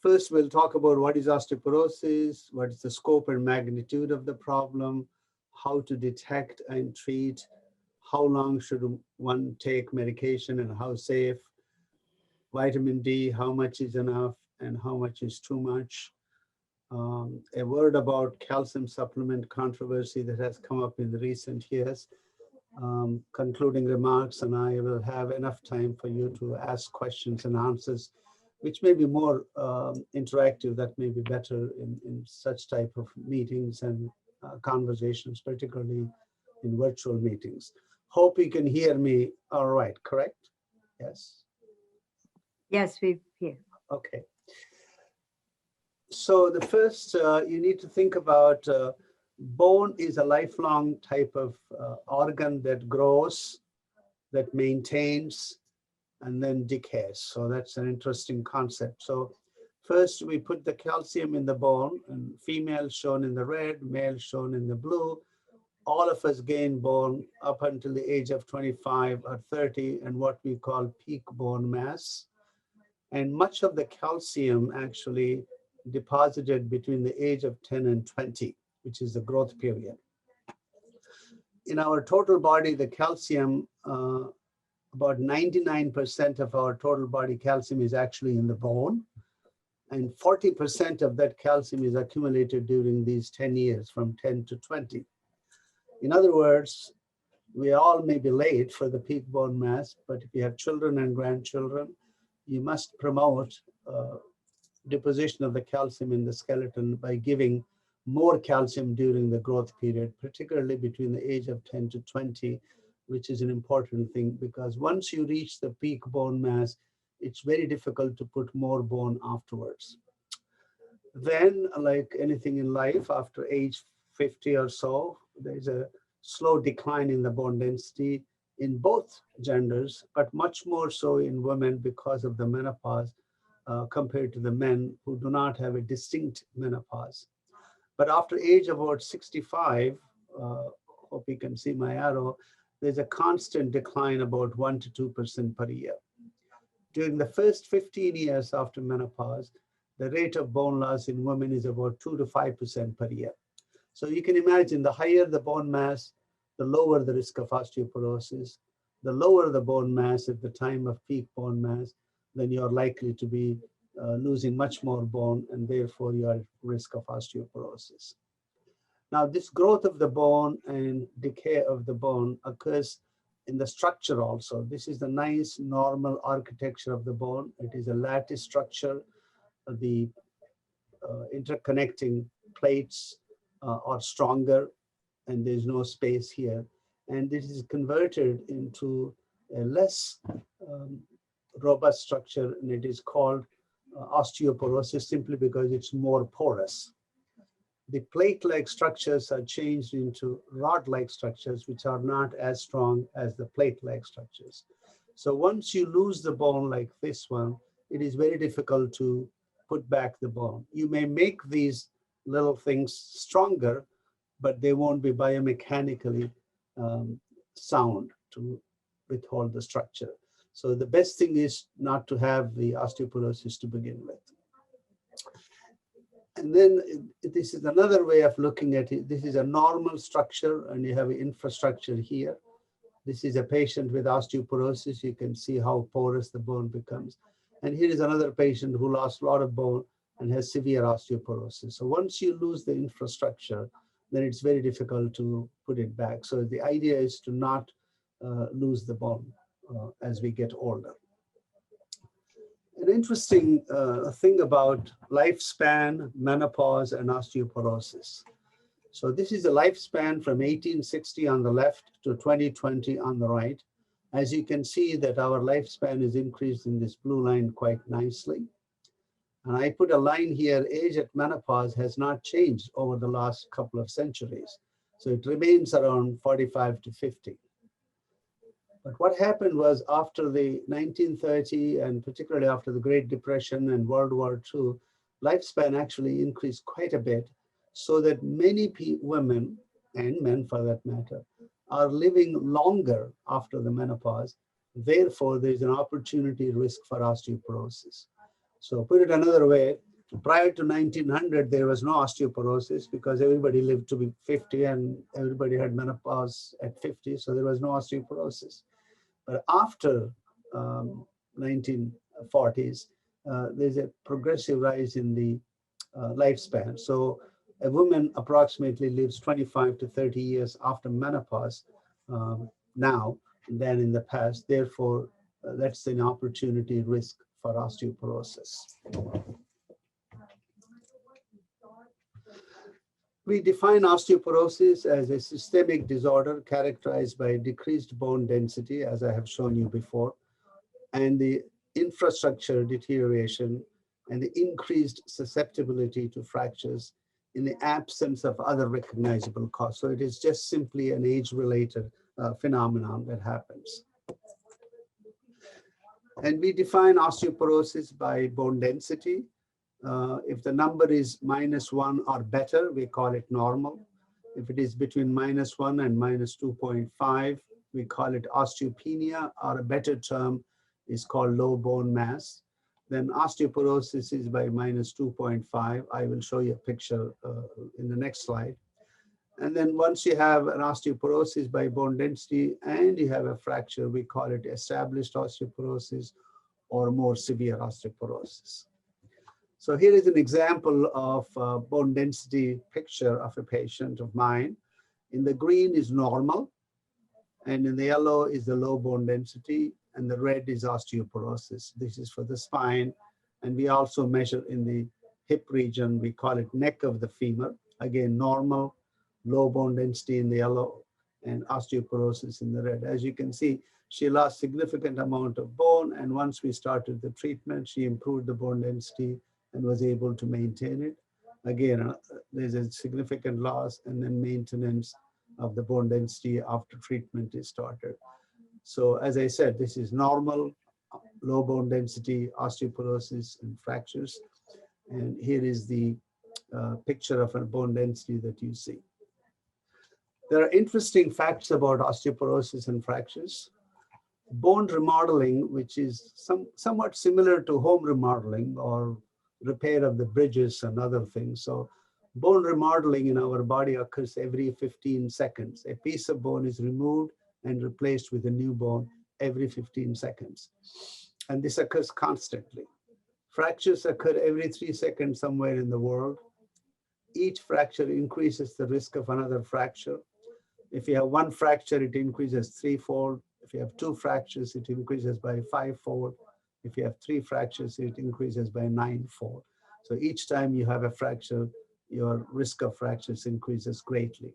First, we'll talk about what is osteoporosis, what is the scope and magnitude of the problem, how to detect and treat, how long should one take medication and how safe, vitamin D, how much is enough and how much is too much. A word about calcium supplement controversy that has come up in the recent years. Concluding remarks, and I will have enough time for you to ask questions and answers, which may be more interactive, that may be better in such type of meetings and conversations, particularly in virtual meetings. Hope you can hear me all right, correct? Yes? Yes, we hear. Okay. So the first, you need to think about bone is a lifelong type of organ that grows, that maintains, and then decays. So that's an interesting concept. So first we put the calcium in the bone, and female shown in the red, male shown in the blue. All of us gain bone up until the age of 25 or 30 and what we call peak bone mass. And much of the calcium actually deposited between the age of 10 and 20, which is the growth period. In our total body, the calcium, about 99% of our total body calcium is actually in the bone, and 40% of that calcium is accumulated during these 10 years, from 10 to 20. In other words, we all may be late for the peak bone mass, but if you have children and grandchildren, you must promote deposition of the calcium in the skeleton by giving more calcium during the growth period, particularly between the age of 10 to 20, which is an important thing, because once you reach the peak bone mass, it's very difficult to put more bone afterwards. Then, like anything in life, after age 50 or so, there's a slow decline in the bone density in both genders, but much more so in women because of the menopause compared to the men who do not have a distinct menopause. But after age about 65, hope you can see my arrow, there's a constant decline about 1 to 2% per year. During the first 15 years after menopause, the rate of bone loss in women is about 2 to 5% per year. So you can imagine the higher the bone mass, the lower the risk of osteoporosis. The lower the bone mass at the time of peak bone mass, then you're likely to be losing much more bone, and therefore you are at risk of osteoporosis. Now, this growth of the bone and decay of the bone occurs in the structure also. This is the nice normal architecture of the bone. It is a lattice structure. The interconnecting plates are stronger, and there's no space here. And this is converted into a less robust structure, and it is called osteoporosis simply because it's more porous. The plate-like structures are changed into rod-like structures, which are not as strong as the plate-like structures. So once you lose the bone like this one, it is very difficult to put back the bone. You may make these little things stronger, but they won't be biomechanically sound to withhold the structure. So the best thing is not to have the osteoporosis to begin with. And then this is another way of looking at it. This is a normal structure, and you have an infrastructure here. This is a patient with osteoporosis. You can see how porous the bone becomes. And here is another patient who lost a lot of bone and has severe osteoporosis. So once you lose the infrastructure, then it's very difficult to put it back. So the idea is to not lose the bone as we get older. An interesting thing about lifespan, menopause, and osteoporosis. So this is the lifespan from 1860 on the left to 2020 on the right. As you can see that our lifespan is increased in this blue line quite nicely. And I put a line here, age at menopause has not changed over the last couple of centuries. So it remains around 45 to 50. But what happened was after the 1930 and particularly after the Great Depression and World War II, lifespan actually increased quite a bit, so that many women, and men for that matter, are living longer after the menopause. Therefore, there's an opportunity risk for osteoporosis. So put it another way, prior to 1900, there was no osteoporosis because everybody lived to be 50 and everybody had menopause at 50, so there was no osteoporosis. But after 1940s, there's a progressive rise in the lifespan. So a woman approximately lives 25 to 30 years after menopause now than in the past. Therefore, that's an opportunity risk for osteoporosis. We define osteoporosis as a systemic disorder characterized by decreased bone density, as I have shown you before, and the infrastructure deterioration and the increased susceptibility to fractures in the absence of other recognizable cause. So it is just simply an age-related phenomenon that happens. And we define osteoporosis by bone density. If the number is -1 or better, we call it normal. If it is between -1 and -2.5, we call it osteopenia, or a better term is called low bone mass. Then osteoporosis is by -2.5. I will show you a picture in the next slide. And then once you have an osteoporosis by bone density and you have a fracture, we call it established osteoporosis or more severe osteoporosis. So here is an example of a bone density picture of a patient of mine. In the green is normal, and in the yellow is the low bone density, and the red is osteoporosis. This is for the spine, and we also measure in the hip region. We call it neck of the femur. Again, normal, low bone density in the yellow, and osteoporosis in the red. As you can see, she lost significant amount of bone, and once we started the treatment, she improved the bone density and was able to maintain it. Again, there's a significant loss and then maintenance of the bone density after treatment is started. So as I said, this is normal, low bone density, osteoporosis, and fractures. And here is the picture of a bone density that you see. There are interesting facts about osteoporosis and fractures. Bone remodeling, which is somewhat similar to home remodeling or repair of the bridges and other things. So bone remodeling in our body occurs every 15 seconds. A piece of bone is removed and replaced with a new bone every 15 seconds. And this occurs constantly. Fractures occur every 3 seconds somewhere in the world. Each fracture increases the risk of another fracture. If you have one fracture, it increases 3-fold. If you have 2 fractures, it increases by 5-fold. If you have 3 fractures, it increases by 9-fold. So each time you have a fracture, your risk of fractures increases greatly.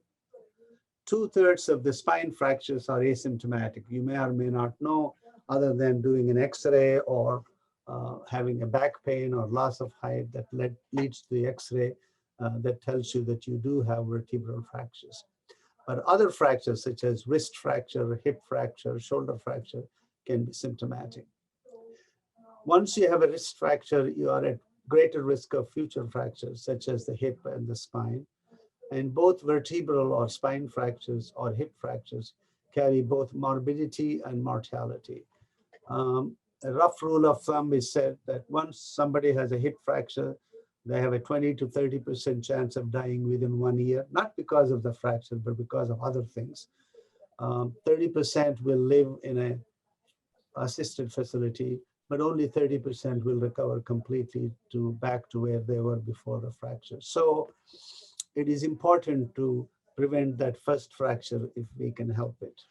2/3 of the spine fractures are asymptomatic. You may or may not know, other than doing an X-ray or having a back pain or loss of height that leads to the X-ray that tells you that you do have vertebral fractures. But other fractures such as wrist fracture, hip fracture, shoulder fracture can be symptomatic. Once you have a wrist fracture, you are at greater risk of future fractures such as the hip and the spine. And both vertebral or spine fractures or hip fractures carry both morbidity and mortality. A rough rule of thumb is said that once somebody has a hip fracture, they have a 20 to 30% chance of dying within 1 year, not because of the fracture, but because of other things. 30% will live in an assisted facility, but only 30% will recover completely back to where they were before the fracture. So it is important to prevent that first fracture if we can help it.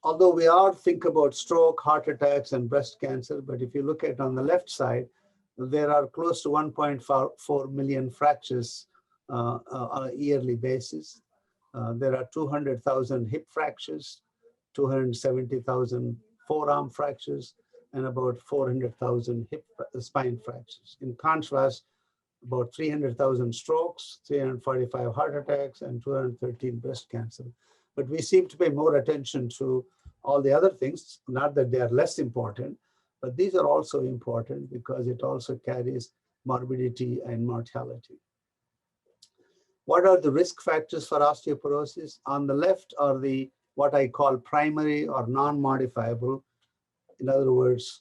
Although we all think about stroke, heart attacks, and breast cancer, but if you look at on the left side, there are close to 1.4 million fractures on a yearly basis. There are 200,000 hip fractures, 270,000 forearm fractures, and about 400,000 spine fractures. In contrast, about 300,000 strokes, 345 heart attacks, and 213 breast cancer. But we seem to pay more attention to all the other things, not that they are less important, but these are also important because it also carries morbidity and mortality. What are the risk factors for osteoporosis? On the left are what I call primary or non-modifiable. In other words,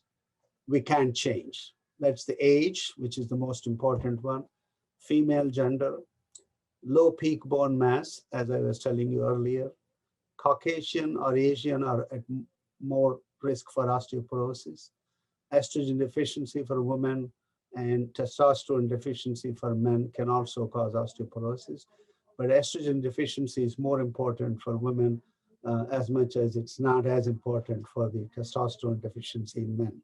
we can't change. That's the age, which is the most important one, female gender, low peak bone mass, as I was telling you earlier, Caucasian or Asian are at more risk for osteoporosis, estrogen deficiency for women and testosterone deficiency for men can also cause osteoporosis. But estrogen deficiency is more important for women as much as it's not as important for the testosterone deficiency in men.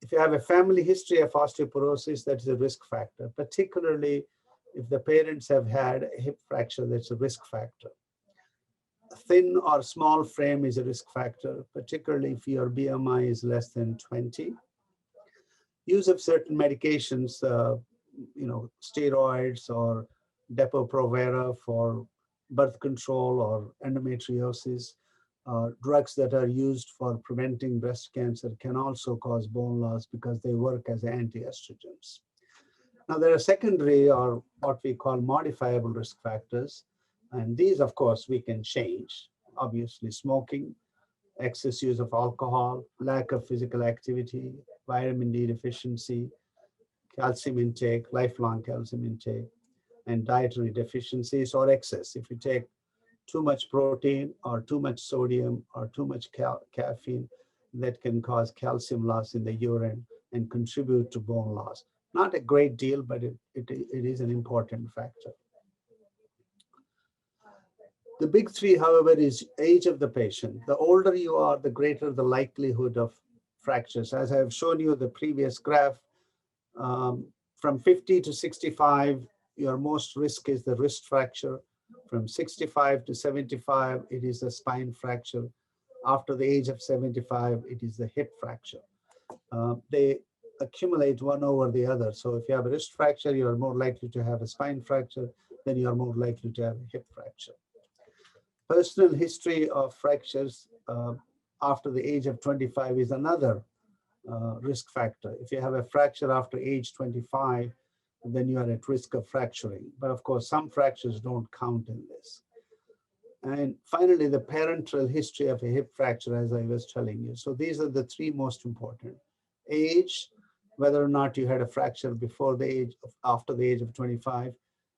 If you have a family history of osteoporosis, that is a risk factor, particularly if the parents have had a hip fracture, that's a risk factor. A thin or small frame is a risk factor, particularly if your BMI is less than 20. Use of certain medications, steroids or Depo-Provera for birth control or endometriosis, drugs that are used for preventing breast cancer can also cause bone loss because they work as anti-estrogens. Now, there are secondary or what we call modifiable risk factors, and these, of course, we can change. Obviously, smoking, excess use of alcohol, lack of physical activity, vitamin D deficiency, calcium intake, lifelong calcium intake, and dietary deficiencies or excess. If you take too much protein or too much sodium or too much caffeine, that can cause calcium loss in the urine and contribute to bone loss. Not a great deal, but it is an important factor. The big three, however, is age of the patient. The older you are, the greater the likelihood of fractures. As I have shown you the previous graph, from 50 to 65, your most risk is the wrist fracture. From 65 to 75, it is the spine fracture. After the age of 75, it is the hip fracture. They accumulate one over the other. So if you have a wrist fracture, you are more likely to have a spine fracture, then you are more likely to have a hip fracture. Personal history of fractures after the age of 25 is another risk factor. If you have a fracture after age 25, then you are at risk of fracturing. But of course, some fractures don't count in this. And finally, the parental history of a hip fracture, as I was telling you. So these are the three most important. Age, whether or not you had a fracture before the age of, after the age of 25,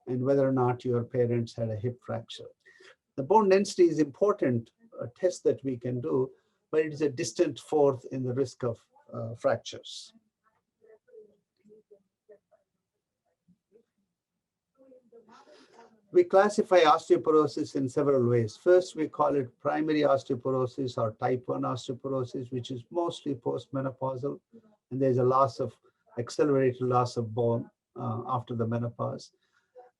and whether or not your parents had a hip fracture. The bone density is important, a test that we can do, but it is a distant fourth in the risk of fractures. We classify osteoporosis in several ways. First, we call it primary osteoporosis or type 1 osteoporosis, which is mostly postmenopausal, and there's a loss of, accelerated loss of bone after the menopause.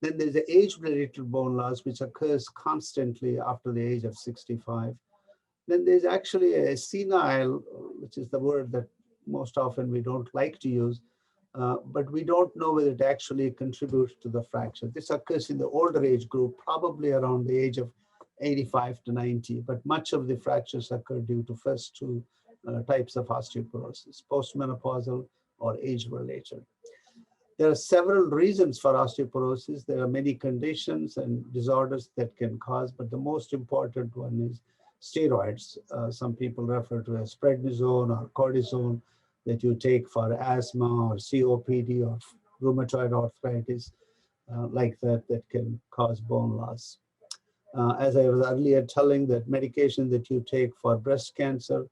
Then there's the age-related bone loss, which occurs constantly after the age of 65. Then there's actually a senile, which is the word that most often we don't like to use, but we don't know whether it actually contributes to the fracture. This occurs in the older age group, probably around the age of 85 to 90, but much of the fractures occur due to first two types of osteoporosis, postmenopausal or age-related. There are several reasons for osteoporosis. There are many conditions and disorders that can cause, but the most important one is steroids. Some people refer to as prednisone or cortisone that you take for asthma or COPD or rheumatoid arthritis, like that can cause bone loss. As I was earlier telling, that medication that you take for breast cancer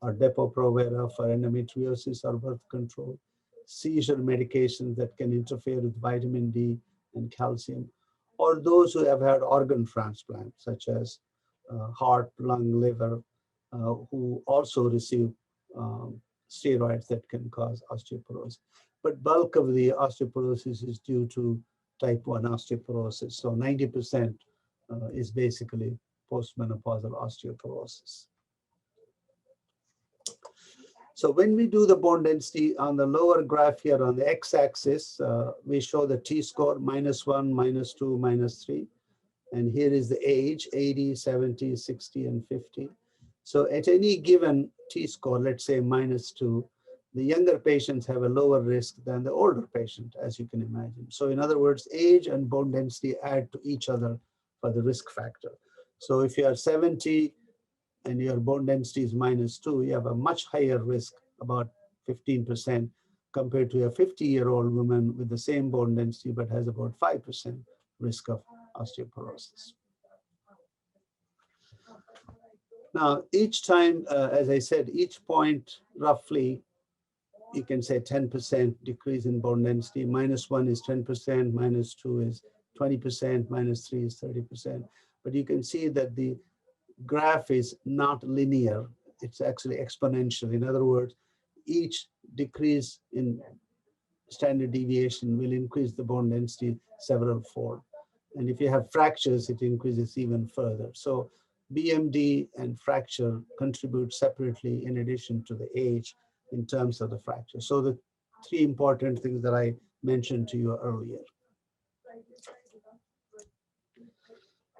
or Depo-Provera for endometriosis or birth control, seizure medications that can interfere with vitamin D and calcium, or those who have had organ transplants, such as heart, lung, liver, who also receive steroids that can cause osteoporosis. But bulk of the osteoporosis is due to type 1 osteoporosis. So 90% is basically postmenopausal osteoporosis. So when we do the bone density on the lower graph here on the x-axis, we show the T-score, -1, -2, -3. And here is the age, 80, 70, 60, and 50. So at any given T-score, let's say -2, the younger patients have a lower risk than the older patient, as you can imagine. So in other words, age and bone density add to each other for the risk factor. So if you are 70 and your bone density is -2, you have a much higher risk about 15%, compared to a 50-year-old woman with the same bone density but has about 5% risk of osteoporosis. Now, each time, as I said, each point roughly, you can say 10% decrease in bone density. -1 is 10%, -2 is 20%, -3 is 30%. But you can see that the graph is not linear. It's actually exponential. In other words, each decrease in standard deviation will increase the bone density several fold. And if you have fractures, it increases even further. So BMD and fracture contribute separately in addition to the age in terms of the fracture. So the three important things that I mentioned to you earlier.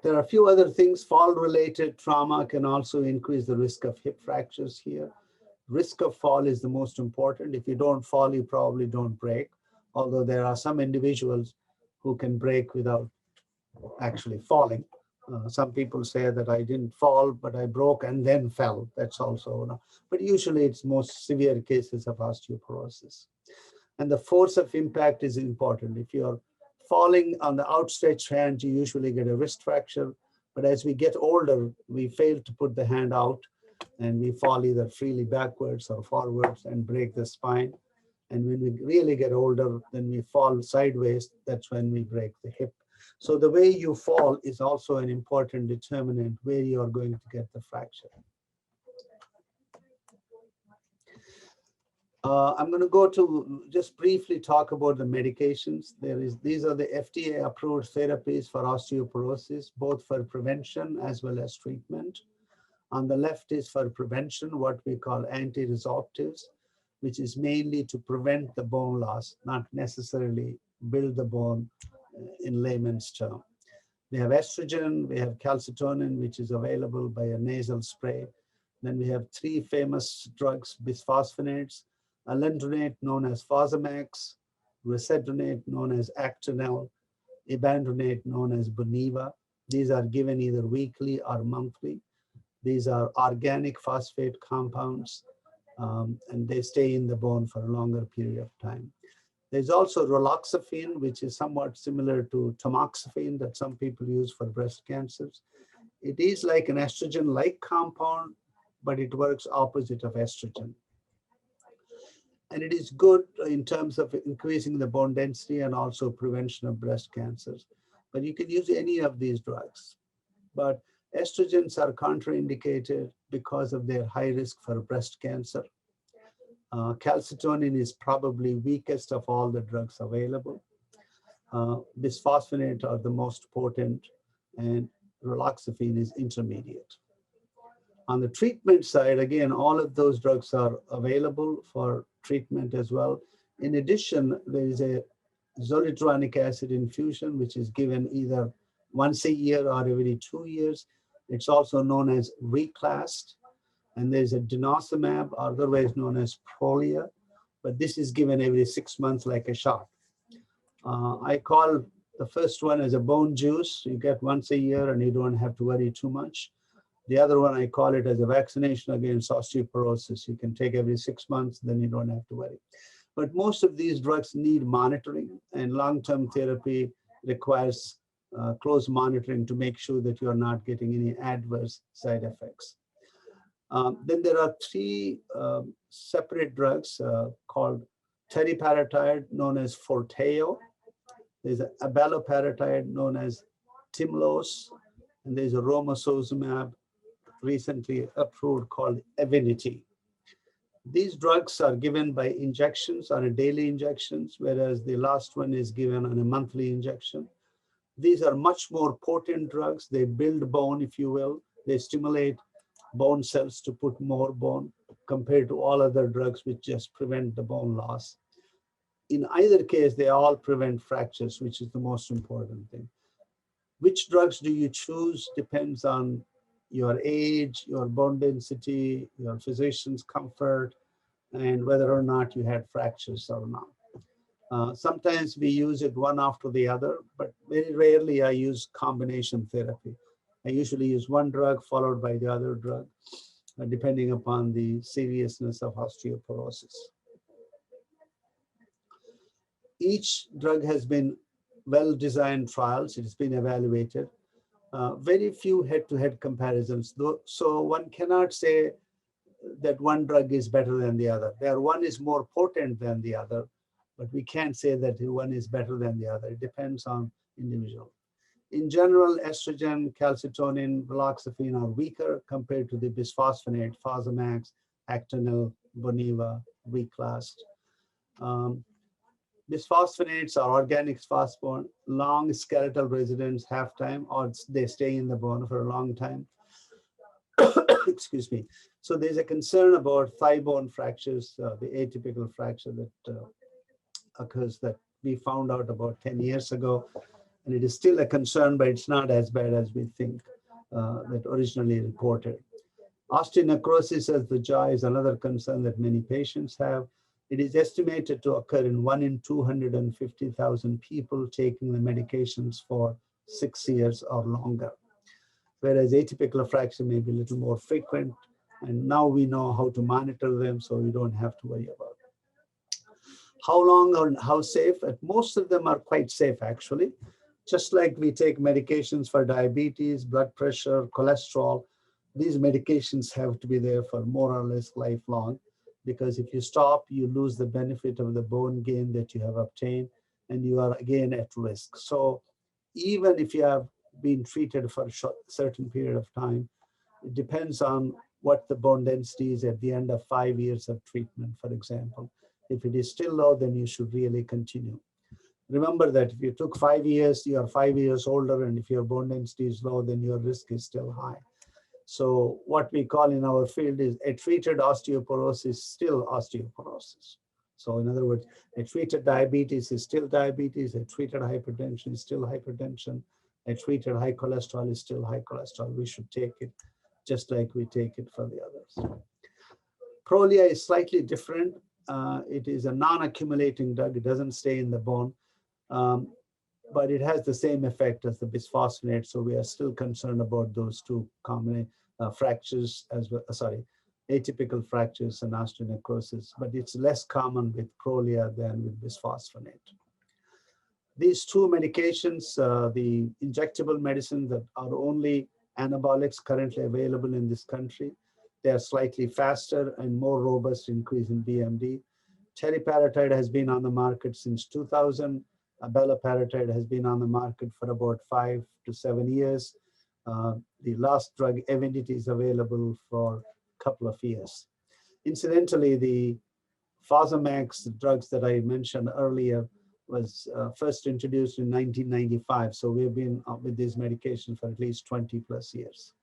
There are a few other things. Fall-related trauma can also increase the risk of hip fractures here. Risk of fall is the most important. If you don't fall, you probably don't break, although there are some individuals who can break without actually falling. Some people say that I didn't fall, but I broke and then fell. That's also, but usually it's most severe cases of osteoporosis. And the force of impact is important. If you're falling on the outstretched hand, you usually get a wrist fracture. But as we get older, we fail to put the hand out and we fall either freely backwards or forwards and break the spine. And when we really get older, then we fall sideways. That's when we break the hip. So the way you fall is also an important determinant where you are going to get the fracture. I'm going to go to just briefly talk about the medications. These are the FDA approved therapies for osteoporosis, both for prevention as well as treatment. On the left is for prevention, what we call anti-resorptives, which is mainly to prevent the bone loss, not necessarily build the bone in layman's term. We have estrogen, we have calcitonin, which is available by a nasal spray. Then we have three famous drugs, bisphosphonates, alendronate known as Fosamax, risedronate known as Actonel, ibandronate known as Boniva. These are given either weekly or monthly. These are organic phosphate compounds, and they stay in the bone for a longer period of time. There's also raloxifene, which is somewhat similar to tamoxifen that some people use for breast cancers. It is like an estrogen-like compound, but it works opposite of estrogen. And it is good in terms of increasing the bone density and also prevention of breast cancers. But you can use any of these drugs. But estrogens are contraindicated because of their high risk for breast cancer. Calcitonin is probably weakest of all the drugs available. Bisphosphonates are the most potent, and raloxifene is intermediate. On the treatment side, again, all of those drugs are available for treatment as well. In addition, there is a zoledronic acid infusion, which is given either once a year or every 2 years. It's also known as Reclast. And there's a denosumab, otherwise known as Prolia, but this is given every 6 months like a shot. I call the first one as a bone juice. You get once a year and you don't have to worry too much. The other one, I call it as a vaccination against osteoporosis. You can take every 6 months, then you don't have to worry. But most of these drugs need monitoring, and long-term therapy requires close monitoring to make sure that you're not getting any adverse side effects. Then there are three separate drugs called teriparatide, known as Forteo. There's abaloparatide, known as Tymlos, and there's a romosozumab recently approved called Evenity. These drugs are given by injections on a daily injections, whereas the last one is given on a monthly injection. These are much more potent drugs. They build bone, if you will. They stimulate bone cells to put more bone compared to all other drugs which just prevent the bone loss. In either case, they all prevent fractures, which is the most important thing. Which drugs do you choose depends on your age, your bone density, your physician's comfort, and whether or not you had fractures or not. Sometimes we use it one after the other, but very rarely I use combination therapy. I usually use one drug followed by the other drug. depending upon the seriousness of osteoporosis. Each drug has been well-designed trials. It's been evaluated. Very few head-to-head comparisons, though, so one cannot say that one drug is better than the other. One is more potent than the other, but we can't say that one is better than the other. It depends on individual. In general, estrogen, calcitonin, raloxifene are weaker compared to the bisphosphonate, Fosamax, Actonel, Boniva, reclassed. Bisphosphonates are organic phosphone, long skeletal residence, half-time, or they stay in the bone for a long time. Excuse me. So there's a concern about thigh bone fractures, the atypical fracture that occurs that we found out about 10 years ago. And it is still a concern, but it's not as bad as we think that originally reported. Osteonecrosis of the jaw is another concern that many patients have. It is estimated to occur in 1 in 250,000 people taking the medications for 6 years or longer, whereas atypical fracture may be a little more frequent. And now we know how to monitor them, so we don't have to worry about it. How long or how safe? Most of them are quite safe, actually. Just like we take medications for diabetes, blood pressure, cholesterol, these medications have to be there for more or less lifelong, because if you stop, you lose the benefit of the bone gain that you have obtained, and you are again at risk. So even if you have been treated for a certain period of time, it depends on what the bone density is at the end of 5 years of treatment, for example. If it is still low, then you should really continue. Remember that if you took 5 years, you are 5 years older, and if your bone density is low, then your risk is still high. So what we call in our field is a treated osteoporosis, still osteoporosis. So in other words, a treated diabetes is still diabetes, a treated hypertension is still hypertension, a treated high cholesterol is still high cholesterol. We should take it just like we take it for the others. Prolia is slightly different. It is a non-accumulating drug. It doesn't stay in the bone, but it has the same effect as the bisphosphonate. So we are still concerned about those two common fractures as well. Atypical fractures and osteonecrosis, but it's less common with Prolia than with bisphosphonate. These two medications, the injectable medicines that are only anabolics currently available in this country, they are slightly faster and more robust increase in BMD. Teriparatide has been on the market since 2000. Abaloparatide has been on the market for about 5 to 7 years. The last drug, Evenity, is available for a couple of years. Incidentally, the Fosamax drugs that I mentioned earlier was first introduced in 1995. So we've been with this medication for at least 20 plus years.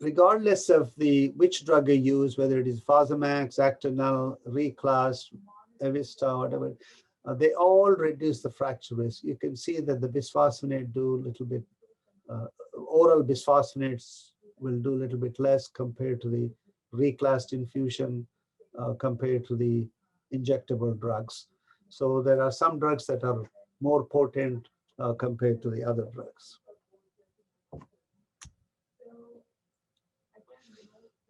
Regardless of which drug you use, whether it is Fosamax, Actonel, Reclass, Evista, whatever, they all reduce the fracture risk. You can see that the bisphosphonate do a little bit, oral bisphosphonates will do a little bit less compared to the reclassed infusion, compared to the injectable drugs. So there are some drugs that are more potent compared to the other drugs.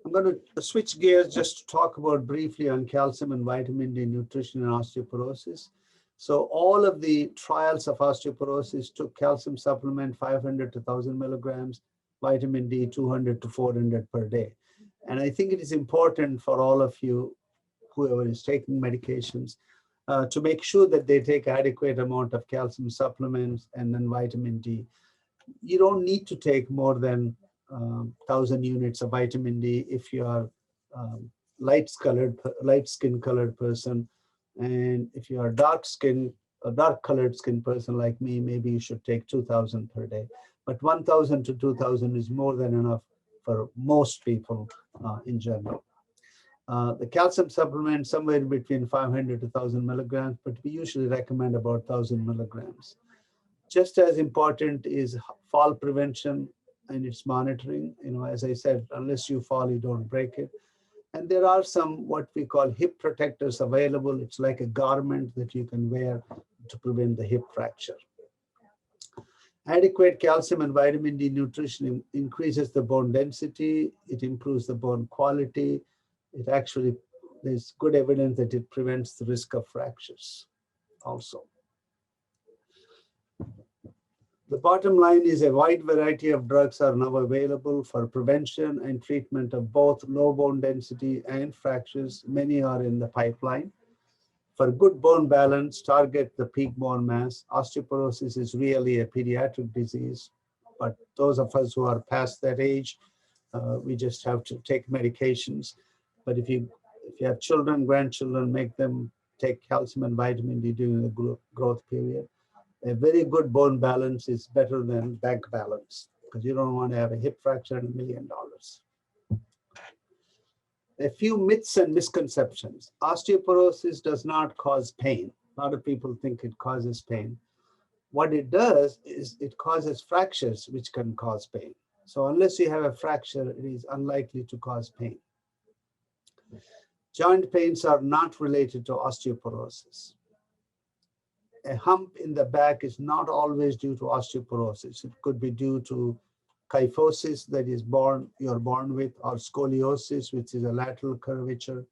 I'm going to switch gears just to talk about briefly on calcium and vitamin D nutrition and osteoporosis. So all of the trials of osteoporosis took calcium supplement 500 to 1,000 milligrams, vitamin D 200 to 400 per day. And I think it is important for all of you, whoever is taking medications, to make sure that they take adequate amount of calcium supplements and then vitamin D. You don't need to take more than 1,000 units of vitamin D if you are light skin colored person, and if you are a dark colored skin person like me, maybe you should take 2,000 per day. But 1,000 to 2,000 is more than enough for most people in general. The calcium supplement somewhere between 500 to 1,000 milligrams, but we usually recommend about 1,000 milligrams. Just as important is fall prevention and its monitoring. As I said, unless you fall, you don't break it. And there are some what we call hip protectors available. It's like a garment that you can wear to prevent the hip fracture. Adequate calcium and vitamin D nutrition increases the bone density. It improves the bone quality. It actually, there's good evidence that it prevents the risk of fractures also. The bottom line is a wide variety of drugs are now available for prevention and treatment of both low bone density and fractures. Many are in the pipeline. For good bone balance, target the peak bone mass. Osteoporosis is really a pediatric disease, but those of us who are past that age, we just have to take medications. But if you have children, grandchildren, make them take calcium and vitamin D during the growth period. A very good bone balance is better than bank balance, because you don't want to have a hip fracture and $1 million. A few myths and misconceptions. Osteoporosis does not cause pain. A lot of people think it causes pain. What it does is it causes fractures, which can cause pain. So unless you have a fracture, it is unlikely to cause pain. Joint pains are not related to osteoporosis. A hump in the back is not always due to osteoporosis. It could be due to kyphosis that is you're born with, or scoliosis, which is a lateral curvature.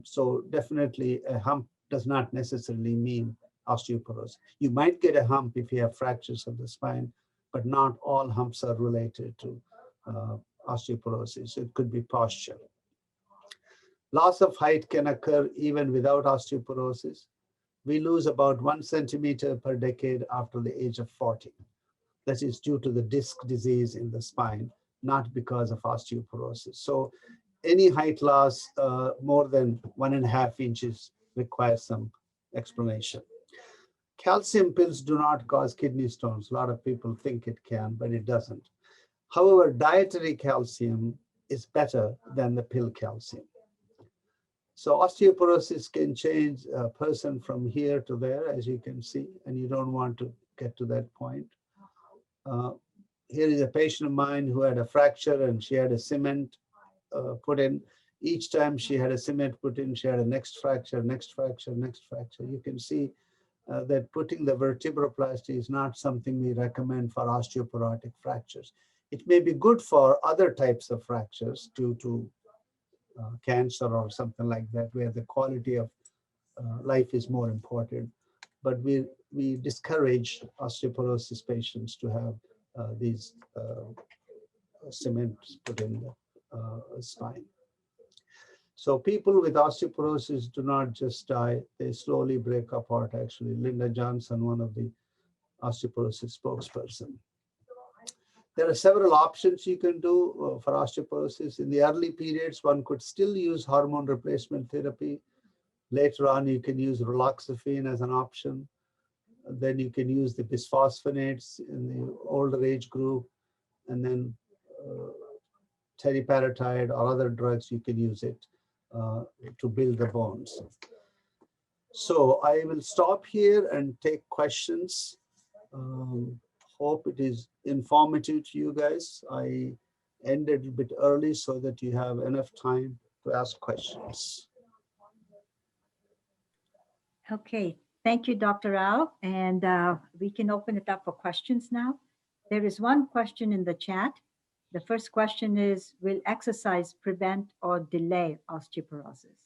So definitely a hump does not necessarily mean osteoporosis. You might get a hump if you have fractures of the spine, but not all humps are related to osteoporosis. It could be posture. Loss of height can occur even without osteoporosis. We lose about 1 centimeter per decade after the age of 40. That is due to the disc disease in the spine, not because of osteoporosis. So any height loss more than 1.5 inches requires some explanation. Calcium pills do not cause kidney stones. A lot of people think it can, but it doesn't. However, dietary calcium is better than the pill calcium. So osteoporosis can change a person from here to there, as you can see, and you don't want to get to that point. Here is a patient of mine who had a fracture and she had a cement put in. Each time she had a cement put in, she had a next fracture, next fracture, next fracture. You can see that putting the vertebroplasty is not something we recommend for osteoporotic fractures. It may be good for other types of fractures due to cancer or something like that, where the quality of life is more important. But we discourage osteoporosis patients to have these cement put in the spine. So people with osteoporosis do not just die, they slowly break apart. Actually, Linda Johnson, one of the osteoporosis spokesperson. There are several options you can do for osteoporosis. In the early periods, one could still use hormone replacement therapy. Later on, you can use raloxifene as an option. Then you can use the bisphosphonates in the older age group, and then teriparatide or other drugs, you can use it to build the bones. So I will stop here and take questions. Hope it is informative to you guys. I ended a bit early so that you have enough time to ask questions. Okay, thank you, Dr. Rao. And we can open it up for questions now. There is one question in the chat. The first question is, will exercise prevent or delay osteoporosis?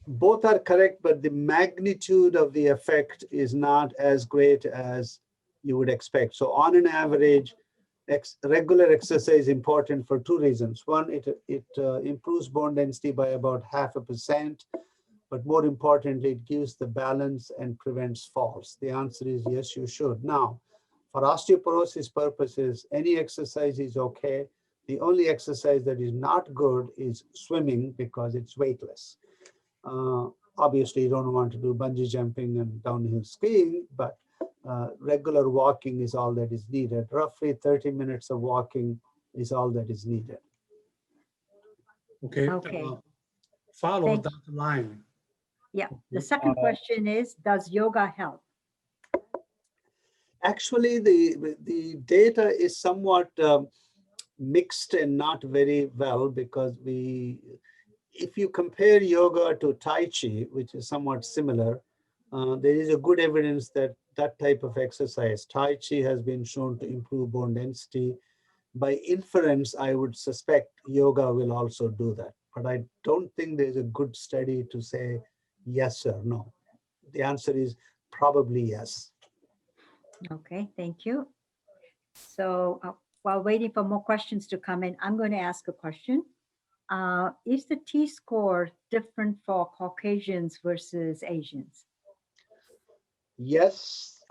Both are correct, but the magnitude of the effect is not as great as you would expect. So on an average, regular exercise is important for 2 reasons. One, it improves bone density by about 0.5%, but more importantly, it gives the balance and prevents falls. The answer is yes, you should. Now, for osteoporosis purposes, any exercise is okay. The only exercise that is not good is swimming because it's weightless. Obviously, you don't want to do bungee jumping and downhill skiing, but regular walking is all that is needed. Roughly 30 minutes of walking is all that is needed. Okay. Follow that line. Yeah. The second question is, does yoga help? Actually, the data is somewhat mixed and not very well, because if you compare yoga to Tai Chi, which is somewhat similar, there is a good evidence that that type of exercise. Tai Chi has been shown to improve bone density. By inference, I would suspect yoga will also do that. But I don't think there's a good study to say yes or no. The answer is probably yes. Okay, thank you. So while waiting for more questions to come in, I'm going to ask a question. Is the T-score different for Caucasians versus Asians? Yes.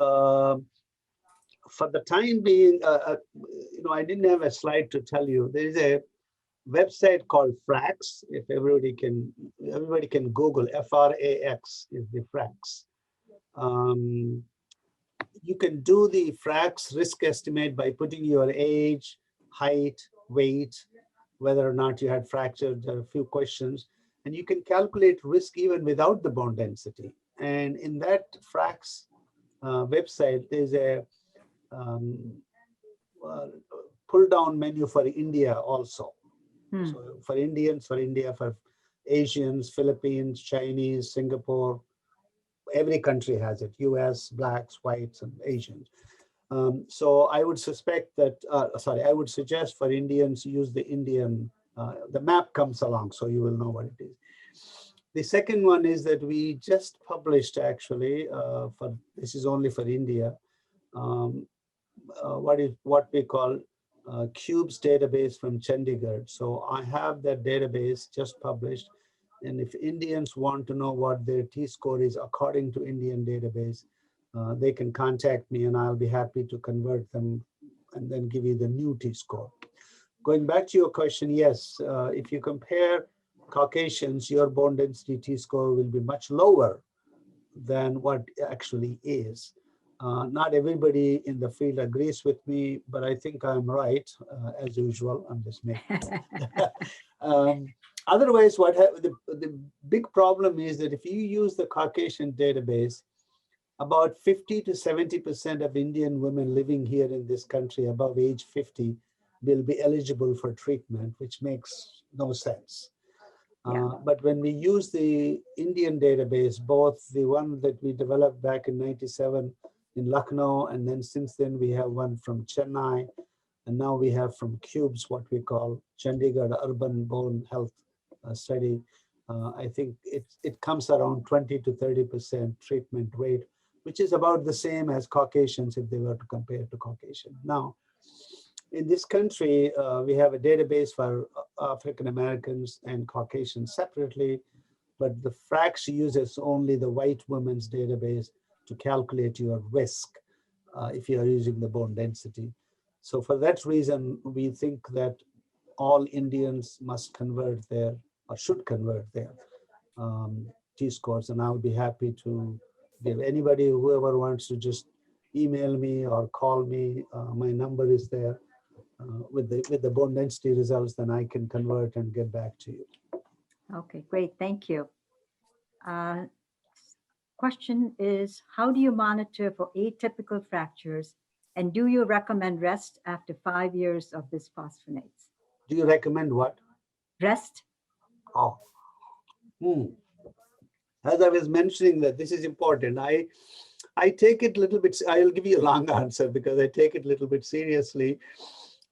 For the time being, I didn't have a slide to tell you. There is a website called Frax. If everybody can Google, FRAX is the Frax. You can do the Frax risk estimate by putting your age, height, weight, whether or not you had fractured. There are a few questions, and you can calculate risk even without the bone density. And in that Frax website, there's a pull down menu for India also. So for Indians, for India, for Asians, Philippines, Chinese, Singapore, every country has it. US, blacks, whites, and Asians. So I would suspect that, I would suggest for Indians use the Indian, the map comes along, so you will know what it is. The second one is that we just published actually, this is only for India, what we call Cubes database from Chandigarh. So I have that database just published. And if Indians want to know what their T-score is according to Indian database, they can contact me and I'll be happy to convert them and then give you the new T-score. Going back to your question, yes, if you compare Caucasians, your bone density T-score will be much lower than what actually is. Not everybody in the field agrees with me, but I think I'm right, as usual. I'm just making otherwise, the big problem is that if you use the Caucasian database, about 50 to 70% of Indian women living here in this country above age 50 will be eligible for treatment, which makes no sense. But when we use the Indian database, both the one that we developed back in 97 in Lucknow, and then since then we have one from Chennai, and now we have from Cubes, what we call Chandigarh Urban Bone Health Study. I think it comes around 20 to 30% treatment rate, which is about the same as Caucasians if they were to compare to Caucasian. Now, in this country, we have a database for African Americans and Caucasians separately, but the Frax uses only the white women's database to calculate your risk if you are using the bone density. So for that reason, we think that all Indians must convert their, or should convert their T-scores, and I'll be happy to give anybody, whoever wants to just email me or call me, my number is there. With the bone density results, then I can convert and get back to you. Okay, great, thank you. Question is, how do you monitor for atypical fractures, and do you recommend rest after 5 years of bisphosphonates? Do you recommend what? Rest. Oh. As I was mentioning that this is important, I take it a little bit, I'll give you a long answer because I take it a little bit seriously,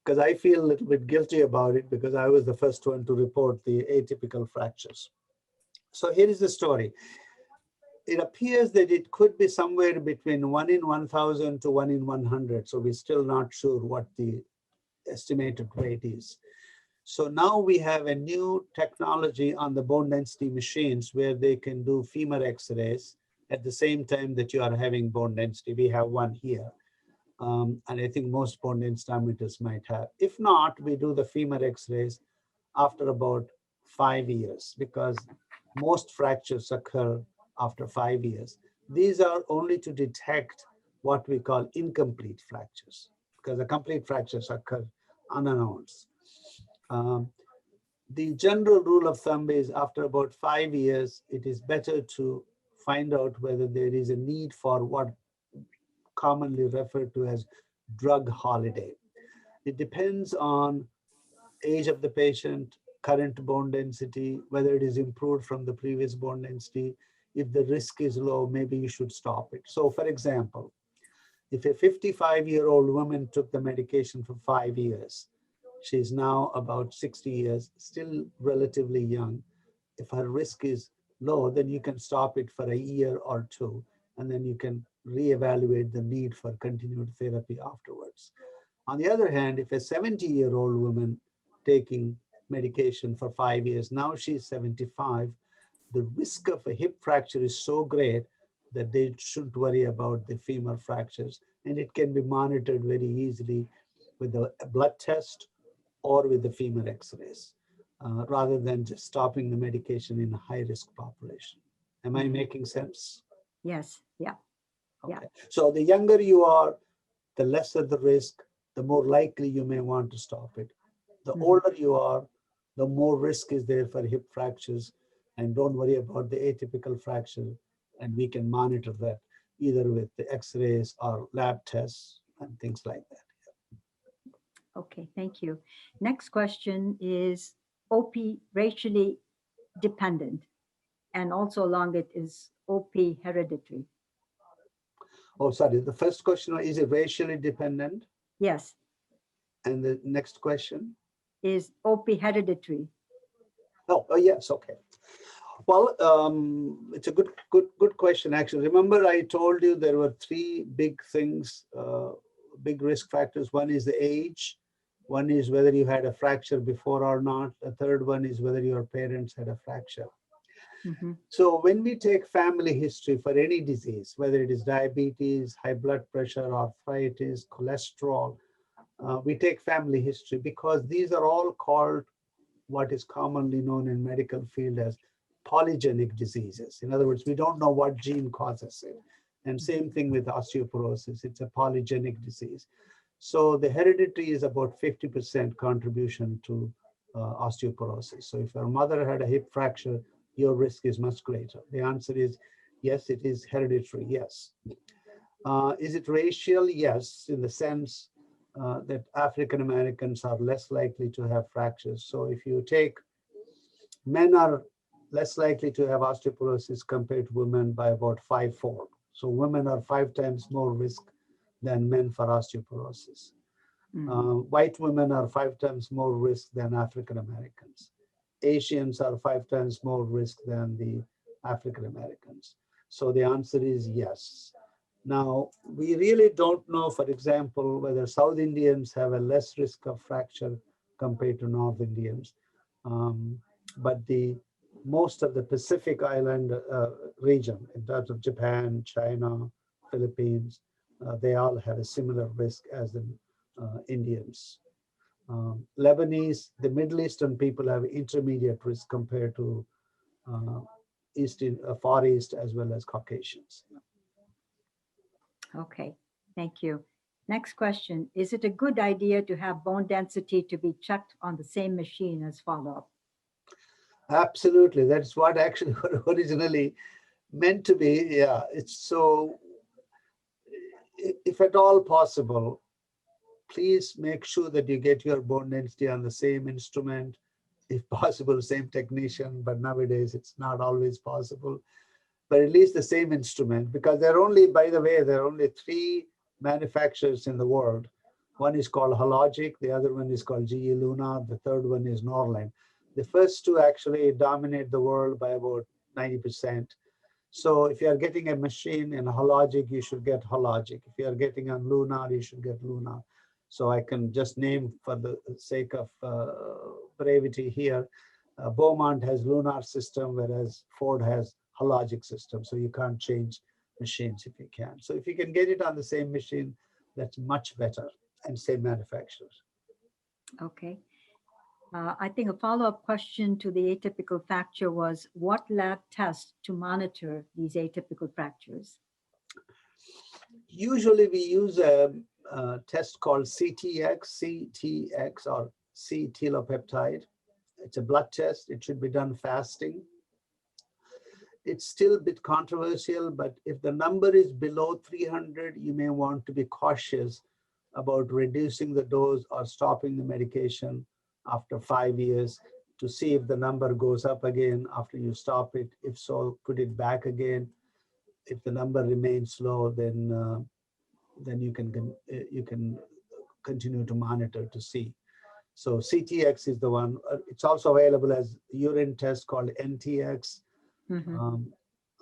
because I feel a little bit guilty about it because I was the first one to report the atypical fractures. So here is the story. It appears that it could be somewhere between 1 in 1,000 to 1 in 100. So we're still not sure what the estimated rate is. So now we have a new technology on the bone density machines where they can do femur x-rays at the same time that you are having bone density. We have one here. And I think most bone densitometers might have. If not, we do the femur x-rays after about 5 years because most fractures occur after 5 years. These are only to detect what we call incomplete fractures because the complete fractures occur unannounced. The general rule of thumb is after about 5 years, it is better to find out whether there is a need for what commonly referred to as drug holiday. It depends on age of the patient, current bone density, whether it is improved from the previous bone density. If the risk is low, maybe you should stop it. So for example, If a 55-year-old woman took the medication for 5 years, she's now about 60 years, still relatively young. If her risk is low, then you can stop it for a year or two, and then you can reevaluate the need for continued therapy afterwards. On the other hand, if a 70-year-old woman taking medication for 5 years, now she's 75, the risk of a hip fracture is so great that they shouldn't worry about the femur fractures. And it can be monitored very easily with a blood test or with the femur x-rays, rather than just stopping the medication in a high-risk population. Am I making sense? Yes. Yeah. Yeah. Okay. So the younger you are, the lesser the risk, the more likely you may want to stop it. The older you are, the more risk is there for hip fractures. And don't worry about the atypical fracture. And we can monitor that either with the x-rays or lab tests and things like that. Okay, thank you. Next question is OP racially dependent, and also along it is OP hereditary. Oh, sorry. The first question, is it racially dependent? Yes, And the next question? is OP hereditary. Oh, yes. Okay. Well, it's a good question, actually. Remember, I told you there were three big things, big risk factors. One is the age. One is whether you had a fracture before or not. The third one is whether your parents had a fracture. So when we take family history for any disease, whether it is diabetes, high blood pressure, arthritis, cholesterol, we take family history because these are all called what is commonly known in medical field as polygenic diseases. In other words, we don't know what gene causes it. And same thing with osteoporosis. It's a polygenic disease. So the heredity is about 50% contribution to osteoporosis. So if your mother had a hip fracture, your risk is much greater. The answer is yes, it is hereditary, yes. Is it racial? Yes, in the sense that African Americans are less likely to have fractures. So if you take, men are less likely to have osteoporosis compared to women by about 5-fold. So women are 5 times more risk than men for osteoporosis. White women are 5 times more risk than African Americans. Asians are 5 times more risk than the African Americans. So the answer is yes. Now, we really don't know, for example, whether South Indians have a less risk of fracture compared to North Indians. But most of the Pacific Island region, in terms of Japan, China, Philippines, they all have a similar risk as the Indians. Lebanese, the Middle Eastern people have intermediate risk compared to Far East as well as Caucasians. Okay, thank you. Next question, is it a good idea to have bone density to be checked on the same machine as follow-up? Absolutely, that's what actually originally meant to be. Yeah, it's so, if at all possible, please make sure that you get your bone density on the same instrument, if possible, same technician, but nowadays it's not always possible, but at least the same instrument, because there are only, by the way, there are only 3 manufacturers in the world. One is called Hologic, the other one is called GE Luna, the third one is Norland. The first 2 actually dominate the world by about 90%. So if you are getting a machine in Hologic, you should get Hologic. If you are getting on Lunar, you should get Lunar. So I can just name for the sake of brevity here. Beaumont has Lunar system, whereas Ford has Hologic system. So you can't change machines if you can. So if you can get it on the same machine, that's much better, and same manufacturers. Okay. I think a follow-up question to the atypical fracture was, what lab test to monitor these atypical fractures? Usually we use a test called CTX or C-telopeptide. It's a blood test. It should be done fasting. It's still a bit controversial, but if the number is below 300, you may want to be cautious about reducing the dose or stopping the medication after 5 years to see if the number goes up again after you stop it. If so, put it back again. If the number remains low, then then you can continue to monitor to see. So CTX is the one. It's also available as urine test called NTX. Mhm.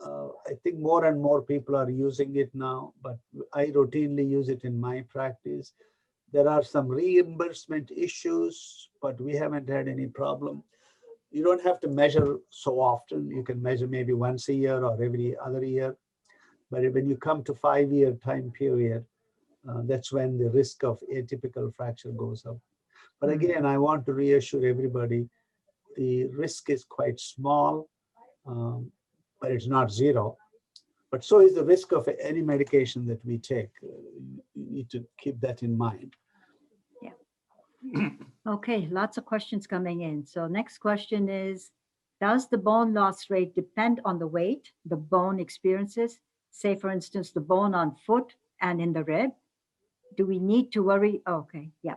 I think more and more people are using it now, but I routinely use it in my practice. There are some reimbursement issues, but we haven't had any problem. You don't have to measure so often. You can measure maybe once a year or every other year. But when you come to 5-year time period, that's when the risk of atypical fracture goes up. But again, I want to reassure everybody, the risk is quite small, but it's not zero. But so is the risk of any medication that we take. You need to keep that in mind. Okay, lots of questions coming in. So next question is, does the bone loss rate depend on the weight the bone experiences? Say, for instance, the bone on foot and in the rib. Do we need to worry? Okay, yeah.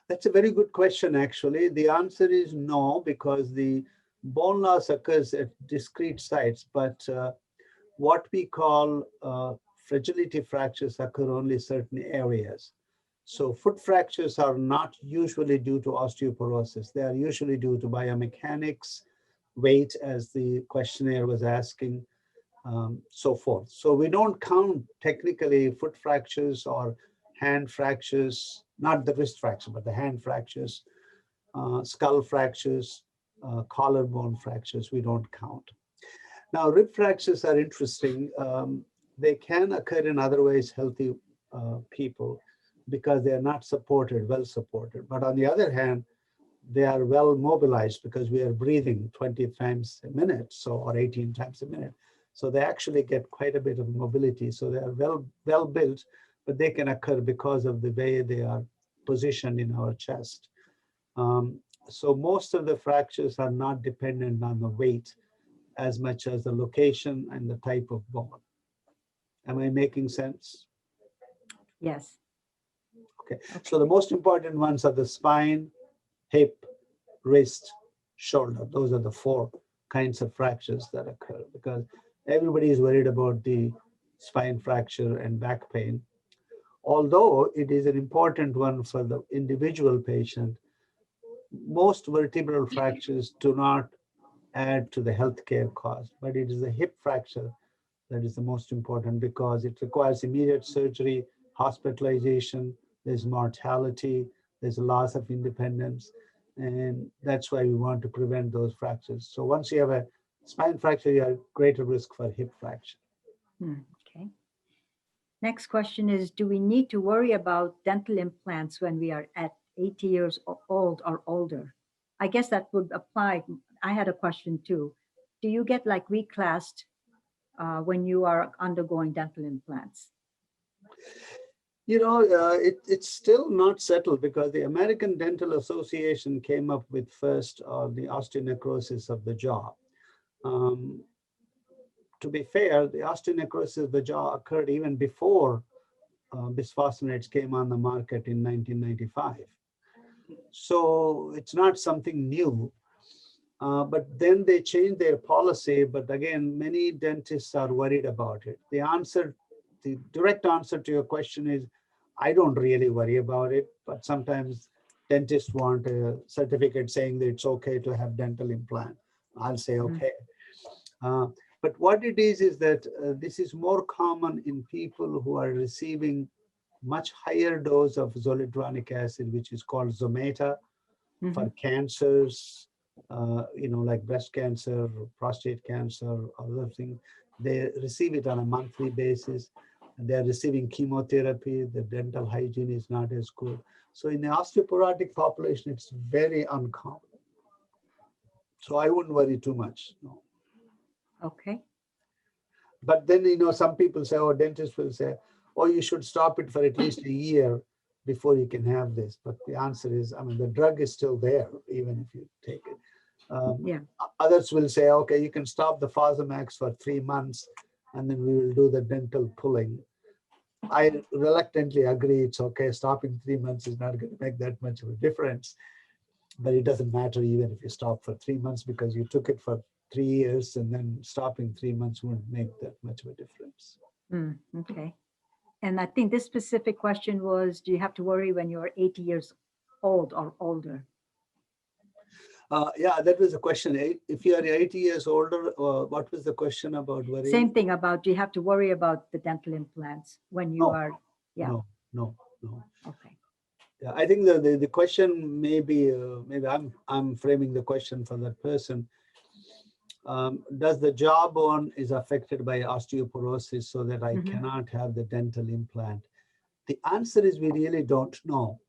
That's a very good question, actually. The answer is no, because the bone loss occurs at discrete sites, but what we call fragility fractures occur only certain areas. So foot fractures are not usually due to osteoporosis. They are usually due to biomechanics, weight, as the questionnaire was asking, so forth. So we don't count technically foot fractures or hand fractures, not the wrist fracture, but the hand fractures, skull fractures, collarbone fractures, we don't count. Now, rib fractures are interesting. They can occur in otherwise healthy people because they are not supported, well supported. But on the other hand, they are well mobilized because we are breathing 20 times a minute, so or 18 times a minute. So they actually get quite a bit of mobility. So they are well built, but they can occur because of the way they are positioned in our chest. So most of the fractures are not dependent on the weight as much as the location and the type of bone. Am I making sense? Yes. Okay. So the most important ones are the spine, hip, wrist, shoulder. Those are the 4 kinds of fractures that occur because everybody is worried about the spine fracture and back pain. Although it is an important one for the individual patient, most vertebral fractures do not add to the healthcare cost, but it is the hip fracture that is the most important because it requires immediate surgery, hospitalization, there's mortality, there's a loss of independence, and that's why we want to prevent those fractures. So once you have a spine fracture, you have greater risk for hip fracture. Okay. Next question is, do we need to worry about dental implants when we are at 80 years old or older? I guess that would apply. I had a question too. Do you get like reclassed when you are undergoing dental implants? You know, it's still not settled because the American Dental Association came up with first the osteonecrosis of the jaw. To be fair, the osteonecrosis of the jaw occurred even before bisphosphonates came on the market in 1995. So it's not something new. But then they changed their policy. But again, many dentists are worried about it. The direct answer to your question is, I don't really worry about it. But sometimes dentists want a certificate saying that it's okay to have dental implant. I'll say okay. But what it is that this is more common in people who are receiving much higher dose of zoledronic acid, which is called Zometa, for cancers, like breast cancer, prostate cancer, other things. They receive it on a monthly basis. And they're receiving chemotherapy. The dental hygiene is not as good. So in the osteoporotic population, it's very uncommon. So I wouldn't worry too much. No. Okay. But then, some people say, dentists will say, you should stop it for at least a year before you can have this. But the answer is, the drug is still there, even if you take it. Others will say, okay, you can stop the Fosamax for 3 months, and then we will do the dental pulling. I reluctantly agree it's okay. Stopping 3 months is not going to make that much of a difference. But it doesn't matter even if you stop for 3 months because you took it for 3 years, and then stopping 3 months wouldn't make that much of a difference. Okay. And I think this specific question was, do you have to worry when you're 80 years old or older? Yeah, that was the question. If you are 80 years older, what was the question about worrying? Same thing about, do you have to worry about the dental implants when you are, yeah. No. Okay. Yeah, I think the question maybe I'm framing the question for that person. Does the jawbone is affected by osteoporosis so that I cannot have the dental implant? The answer is we really don't know.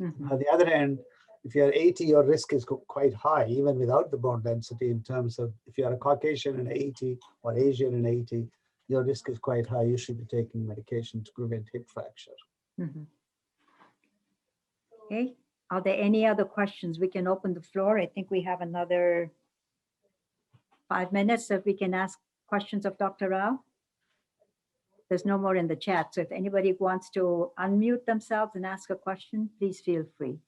On the other hand, if you're 80, your risk is quite high, even without the bone density, in terms of if you're a Caucasian and 80 or Asian and 80, your risk is quite high. You should be taking medication to prevent hip fracture. Okay. Are there any other questions? We can open the floor. I think we have another 5 minutes that we can ask questions of Dr. Rao. There's no more in the chat. So if anybody wants to unmute themselves and ask a question, please feel free.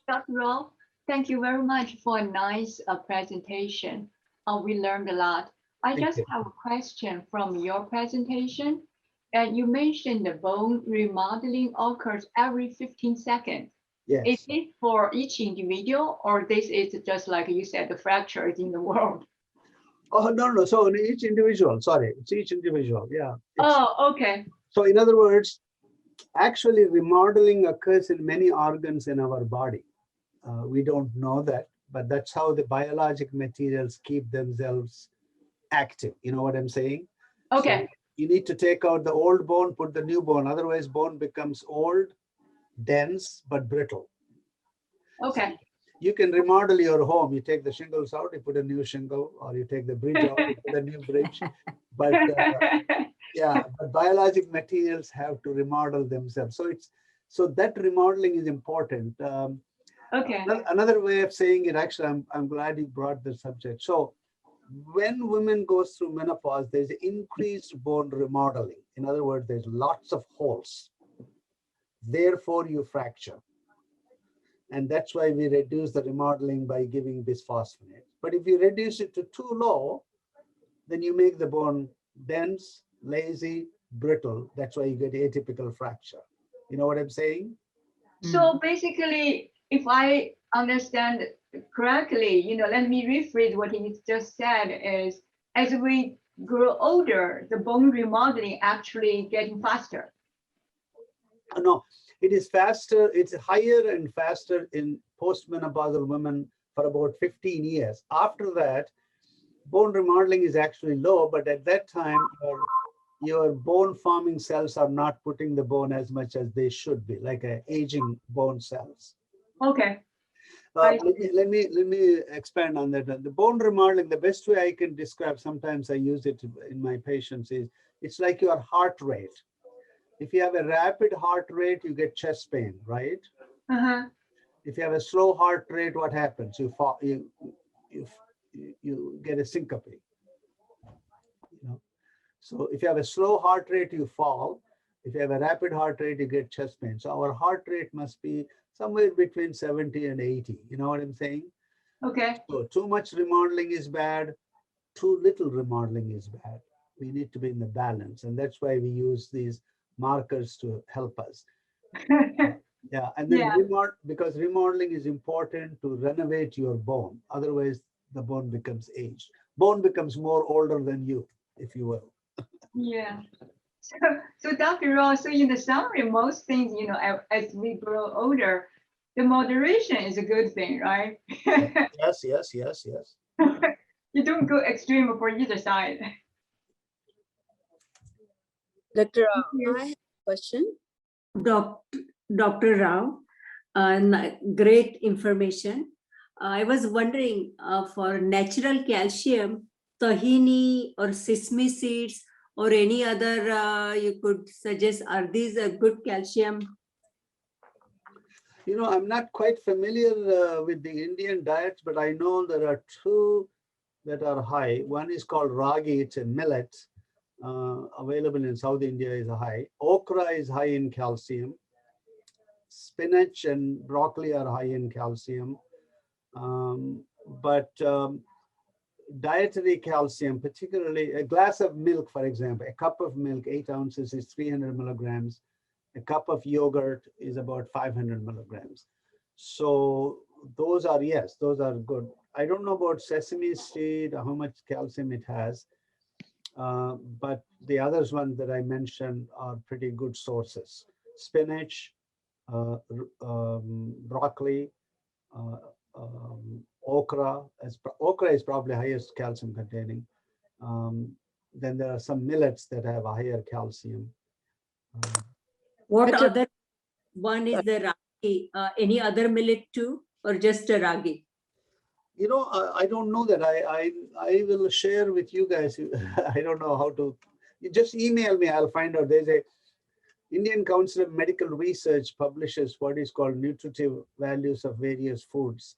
Dr. Rao, thank you very much for a nice presentation. We learned a lot. I just have a question from your presentation. You mentioned the bone remodeling occurs every 15 seconds. Yes. Is it for each individual, or this is just like you said, the fractures in the world? Oh, no. So in each individual, sorry, it's each individual. Yeah. Oh, okay. So in other words, actually remodeling occurs in many organs in our body. We don't know that, but that's how the biologic materials keep themselves active. You know what I'm saying? Okay. So you need to take out the old bone, put the new bone. Otherwise, bone becomes old, dense, but brittle. Okay. So you can remodel your home. You take the shingles out, you put a new shingle, or you take the bridge out, you put a new bridge. But yeah, but biologic materials have to remodel themselves. So that remodeling is important. Okay. Another way of saying it, actually, I'm glad you brought the subject. So when women go through menopause, there's increased bone remodeling. In other words, there's lots of holes. Therefore, you fracture. And that's why we reduce the remodeling by giving bisphosphonates. But if you reduce it to too low, then you make the bone dense, lazy, brittle. That's why you get atypical fracture. You know what I'm saying? So basically, if I understand correctly, let me rephrase what he just said is, as we grow older, the bone remodeling actually getting faster. No, it is faster. It's higher and faster in postmenopausal women for about 15 years. After that, bone remodeling is actually low, but at that time, your bone forming cells are not putting the bone as much as they should be, like aging bone cells. Okay. Let me expand on that. The bone remodeling, the best way I can describe, sometimes I use it in my patients, is it's like your heart rate. If you have a rapid heart rate, you get chest pain, right? If you have a slow heart rate, what happens? You fall, you get a syncope. So if you have a slow heart rate, you fall. If you have a rapid heart rate, you get chest pain. So our heart rate must be somewhere between 70 and 80. You know what I'm saying? Okay. So too much remodeling is bad. Too little remodeling is bad. We need to be in the balance. And that's why we use these markers to help us. Yeah, and then because remodeling is important to renovate your bone. Otherwise, the bone becomes aged. Bone becomes more older than you, if you will. Yeah. So Dr. Ross, so in the summary, most things, as we grow older, the moderation is a good thing, right? Yes. You don't go extreme for either side. Dr. Rao, I have a question. Dr. Rao, great information. I was wondering for natural calcium, tahini or sesame seeds or any other you could suggest, are these a good calcium? I'm not quite familiar with the Indian diets, but I know there are two that are high. One is called ragi, it's a millet. Available in South India is high. Okra is high in calcium. Spinach and broccoli are high in calcium. But dietary calcium, particularly a glass of milk, for example, a cup of milk, 8 ounces is 300 milligrams. A cup of yogurt is about 500 milligrams. So those are, yes, those are good. I don't know about sesame seed, how much calcium it has, but the others one that I mentioned are pretty good sources. Spinach, broccoli, okra. Okra is probably highest calcium containing. Then there are some millets that have a higher calcium. What Dr. other one is the ragi? Any other millet too, or just a ragi? You know, I don't know that. I will share with you guys. I don't know how to. You just email me. I'll find out. There's a Indian Council of Medical Research publishes what is called nutritive values of various foods.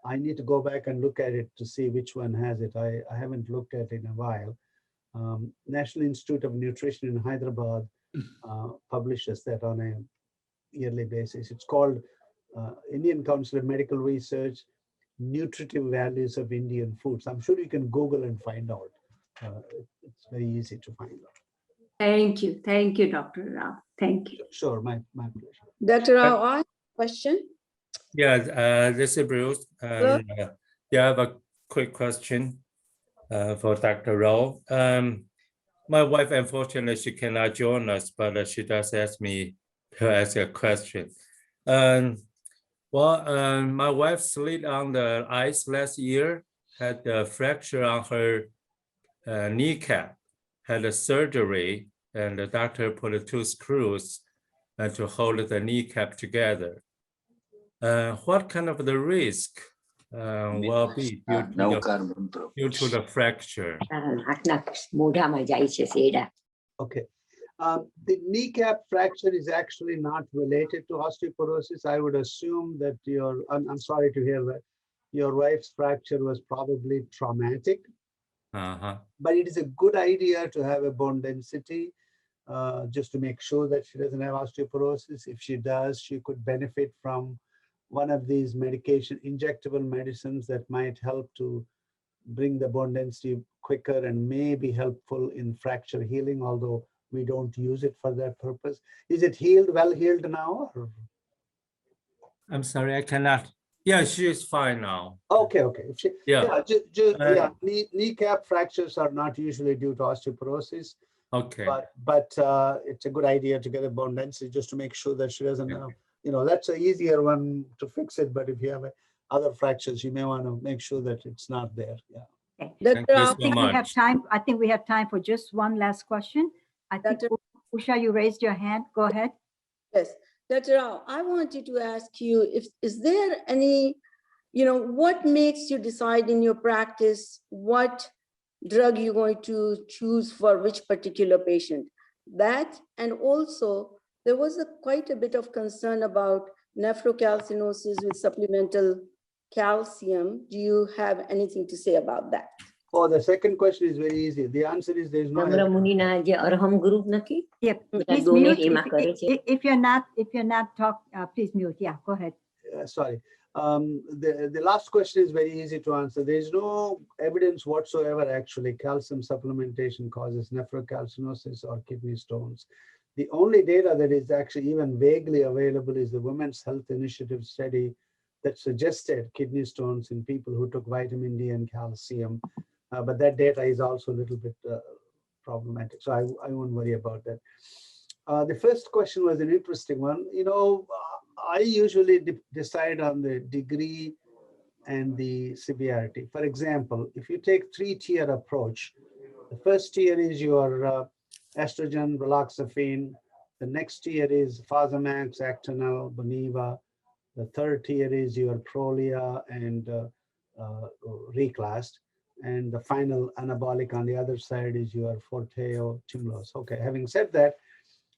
I need to go back and look at it to see which one has it. I haven't looked at it in a while. National Institute of Nutrition in Hyderabad publishes that on a yearly basis. It's called Indian Council of Medical Research, Nutritive Values of Indian Foods. I'm sure you can Google and find out. It's very easy to find out. Thank you, Dr. Rao. Thank you. Sure, my pleasure. Dr. Rao, I have a question. Yeah, this is Bruce. Yeah, I have a quick question for Dr. Rao. My wife, unfortunately, she cannot join us, but she does ask me to ask a question. My wife slid on the ice last year, had a fracture on her kneecap, had a surgery, and the doctor put 2 screws to hold the kneecap together. What kind of the risk will be due to the fracture? Okay. The kneecap fracture is actually not related to osteoporosis. I would assume that I'm sorry to hear that, your wife's fracture was probably traumatic. But it is a good idea to have a bone density just to make sure that she doesn't have osteoporosis. If she does, she could benefit from one of these injectable medicines that might help to bring the bone density quicker and may be helpful in fracture healing, although we don't use it for that purpose. Is it well healed now? Or? I'm sorry, I cannot. Yeah, she is fine now. Okay. Kneecap fractures are not usually due to osteoporosis. Okay. But it's a good idea to get a bone density just to make sure that she doesn't have, that's an easier one to fix it. But if you have other fractures, you may want to make sure that it's not there. Yeah. Okay. Thank you so I think we have much. time. I think we have time for just one last question. I think, Usha, you raised your hand. Go ahead. Yes, Dr. Rao, I wanted to ask you, is there any, what makes you decide in your practice what drug you're going to choose for which particular patient? That, and also there was quite a bit of concern about nephrocalcinosis with supplemental calcium. Do you have anything to say about that? Oh, the second question is very easy. The answer is there's no. Yep. Please mute. If you're not talking, please mute. Yeah, go ahead. Sorry. The last question is very easy to answer. There's no evidence whatsoever actually calcium supplementation causes nephrocalcinosis or kidney stones. The only data that is actually even vaguely available is the Women's Health Initiative study that suggested kidney stones in people who took vitamin D and calcium. But that data is also a little bit problematic. So I won't worry about that. The first question was an interesting one. I usually decide on the degree and the severity. For example, if you take 3-tier approach, the first tier is your estrogen, raloxifene. The next tier is Fosamax, Actonel, Boniva. The third tier is your Prolia and Reclast. And the final anabolic on the other side is your Forteo, Tymlos. Okay, having said that,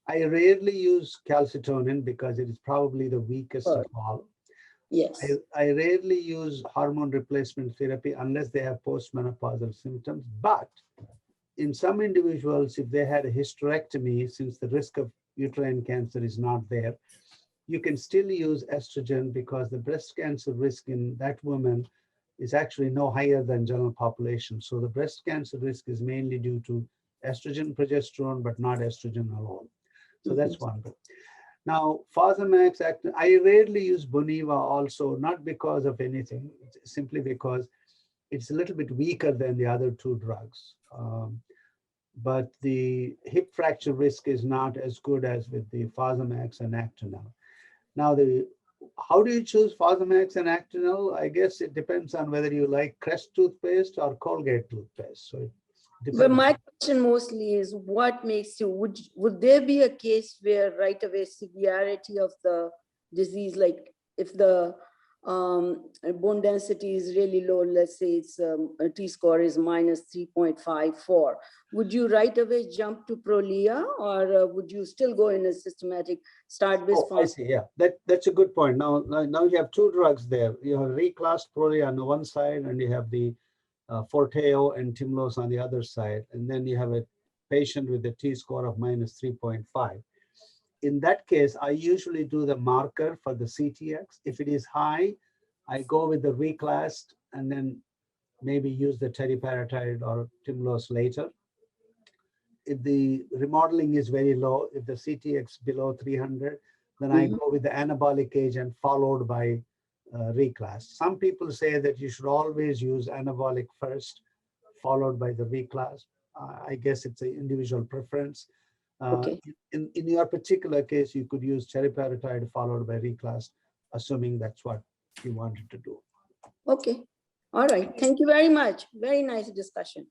I rarely use calcitonin because it is probably the weakest of all. Yes. I rarely use hormone replacement therapy unless they have postmenopausal symptoms. But in some individuals, if they had a hysterectomy, since the risk of uterine cancer is not there, you can still use estrogen because the breast cancer risk in that woman is actually no higher than general population. So the breast cancer risk is mainly due to estrogen, progesterone, but not estrogen alone. So that's one. Now, Fosamax, I rarely use Boniva also, not because of anything, simply because it's a little bit weaker than the other two drugs. But the hip fracture risk is not as good as with the Fosamax and Actonel. Now, how do you choose Fosamax and Actonel? I guess it depends on whether you like Crest toothpaste or Colgate toothpaste. So it depends. But my question mostly is, what makes you, would there be a case where right away severity of the disease, like if the bone density is really low, let's say it's a T-score is minus 3.54, would you right away jump to Prolia, or would you still go in a systematic start with? Oh, I see. Yeah, that's a good point. Now you have two drugs there. You have reclassed Prolia on the one side, and you have the Forteo and Timlos on the other side, and then you have a patient with a T-score of minus 3.5. In that case, I usually do the marker for the CTX. If it is high, I go with the reclassed and then maybe use the teriparatide or Timlos later. If the remodeling is very low, if the CTX below 300, then I go with the anabolic agent followed by reclass. Some people say that you should always use anabolic first, followed by the reclass. I guess it's an individual preference. Okay. In your particular case, you could use teriparatide followed by reclass, assuming that's what you wanted to do. Okay. All right. Thank you very much. Very nice discussion.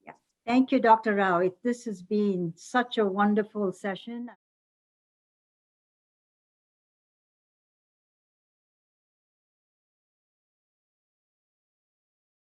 Thank you, Dr. Rao. This has been such a wonderful session.